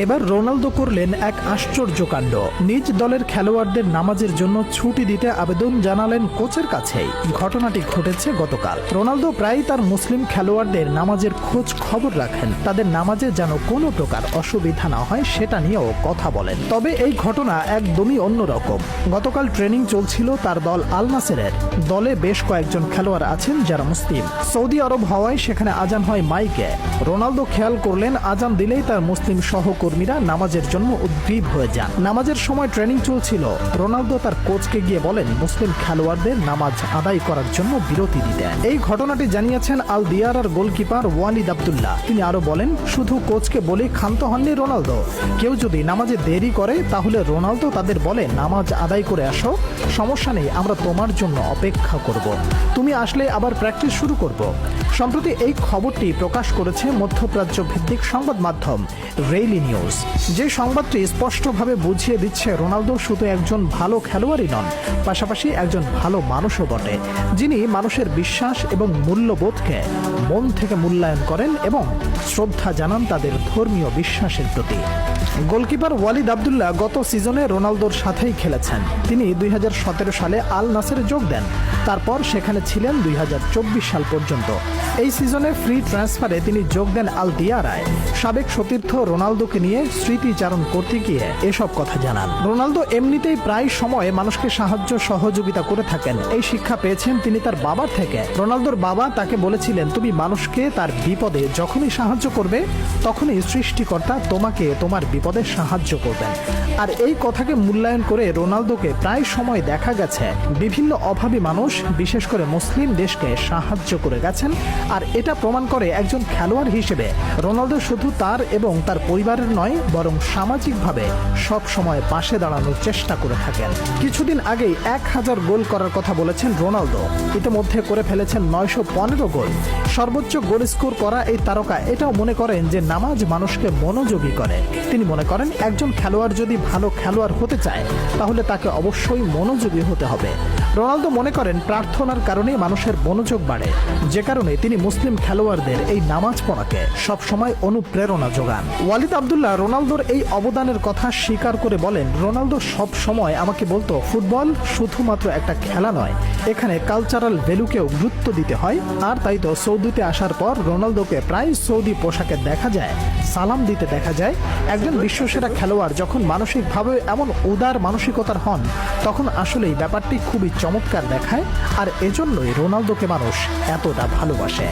এবার রোনালদো করলেন এক আশ্চর্য কাণ্ড। নিজ দলের খেলোয়াড়দের নামাজের জন্য ছুটি দিতে আবেদন জানালেন কোচের কাছেই। ঘটনাটি ঘটেছে গতকাল। রোনালদো প্রায়ই তার মুসলিম খেলোয়াড়দের নামাজের খোঁজ খবর রাখেন, তাদের নামাজে যেন কোনো প্রকার অসুবিধা না হয় সেটা নিয়েও কথা বলেন। তবে এই ঘটনা একদমই অন্যরকম। গতকাল ট্রেনিং চলছিল তার দল আল নাসেরের। দলে বেশ কয়েকজন খেলোয়াড় আছেন যারা মুসলিম। সৌদি আরব হওয়ায় সেখানে আজান হয় মাইকে। রোনালদো খেয়াল করলেন আজান দিলেই তার মুসলিম সহকর্মীরা নামাজের জন্য উদ্গ্রীব হয়ে যান। নামাজের সময় ট্রেনিং চলছিল। রোনালদো তার কোচকে গিয়ে বলেন মুসলিম খেলোয়াড়দের নামাজ আদায় করার জন্য বিরতি দিতে। এই ঘটনাটি জানিয়েছেন আল দিয়ারার গোলকিপার ওয়ালিদ আব্দুল্লাহ। তিনি আরো বলেন, শুধু কোচকে বলে ক্ষান্ত হননি রোনালদো। কেউ যদি নামাজে দেরি করে তাহলে রোনালদো তাদের বলে নামাজ আদায় করে আসো, সমস্যা নেই, আমরা তোমার জন্য অপেক্ষা করব, তুমি আসলে আবার প্র্যাকটিস শুরু করব। সম্প্রতি এই খবরটি প্রকাশ করেছে মধ্যপ্রাচ্য ভিত্তিক সংবাদ মাধ্যম রেইলি নিউজ। যে সংবাদটি স্পষ্টভাবে বুঝিয়ে দিচ্ছে রোনালদো শুধু একজন ভালো খেলোয়াড়ই নন, পাশাপাশি একজন ভালো মানুষও বটে, যিনি মানুষের বিশ্বাস এবং মূল্যবোধকে মন থেকে মূল্যায়ন করেন এবং শ্রদ্ধা জানান তাদের ধর্মীয় বিশ্বাসের প্রতি। গোলকিপার ওয়ালিদ আব্দুল্লাহ গত সিজনে রোনালদোর সাথেই খেলেছেন। তিনি 2017 সালে আল নাসেরে যোগ দেন, তারপর সেখানে ছিলেন 2024 সাল পর্যন্ত। এই সিজনে ফ্রি ট্রান্সফারে তিনি যোগ দেন আল দিয়ারায়। সাবেক সতীর্থ রোনালদোকে নিয়ে স্মৃতিচারণ করতে গিয়ে এসব কথা জানান। রোনালদো এমনিতেই প্রায় সময় মানুষকে সাহায্য সহযোগিতা করে থাকেন। এই শিক্ষা পেয়েছেন তিনি তার বাবার থেকে। রোনালদোর বাবা তাকে বলেছিলেন, তুমি মানুষকে তার বিপদে যখনই সাহায্য করবে তখনই সৃষ্টিকর্তা তোমাকে তোমার বিপদে সাহায্য করবেন। আর এই কথাকে মূল্যায়ন করে রোনালদোকে প্রায় সময় দেখা গেছে বিভিন্ন অভাবী মানুষ, বিশেষ করে মুসলিম দেশকে সাহায্য করে গেছেন। আর এটা প্রমাণ করে একজন খেলোয়াড় হিসেবে রোনালদো শুধু তার এবং তার পরিবারের নয়, বরং সামাজিকভাবে সব সময় পাশে দাঁড়ানোর চেষ্টা করে থাকেন। কিছুদিন আগেই 1000 গোল করার কথা বলেছেন রোনালদো। ইতিমধ্যে করে ফেলেছেন 915 গোল। সর্বোচ্চ গোল স্কোর করা এই তারকা এটাও মনে করেন যে নামাজ মানুষকে মনোযোগী করে। তিনি মনে করেন একজন খেলোয়াড় যদি ভালো খেলোয়াড় হতে চায় তাহলে তাকে অবশ্যই মনোযোগী হতে হবে। রোনালদো মনে করেন প্রার্থনার কারণে মানুষের মনোযোগ বাড়ে, যে কারণে তিনি মুসলিম খেলোয়াড়দের এই নামাজ পড়াকে সবসময় অনুপ্রেরণা যোগান। ওয়ালিদ আব্দুল্লাহ রোনালদোর এই অবদানের কথা স্বীকার করে বলেন, রোনালদো সব সময় আমাকে বলতো ফুটবল শুধুমাত্র একটা খেলা নয়, এখানে কালচারাল ভ্যালুকেও গুরুত্ব দিতে হয়। আর তাই তো সৌদিতে আসার পর রোনালদোকে প্রায় সৌদি পোশাকে দেখা যায়, সালাম দিতে দেখা যায়। একজন বিশ্বসেরা খেলোয়াড় যখন মানসিকভাবে এমন উদার মানসিকতার হন তখন আসলেই ব্যাপারটি খুবই চমৎকার দেখায়। আর এজন্যই রোনালদোকে মানুষ এতটা ভালোবাসে।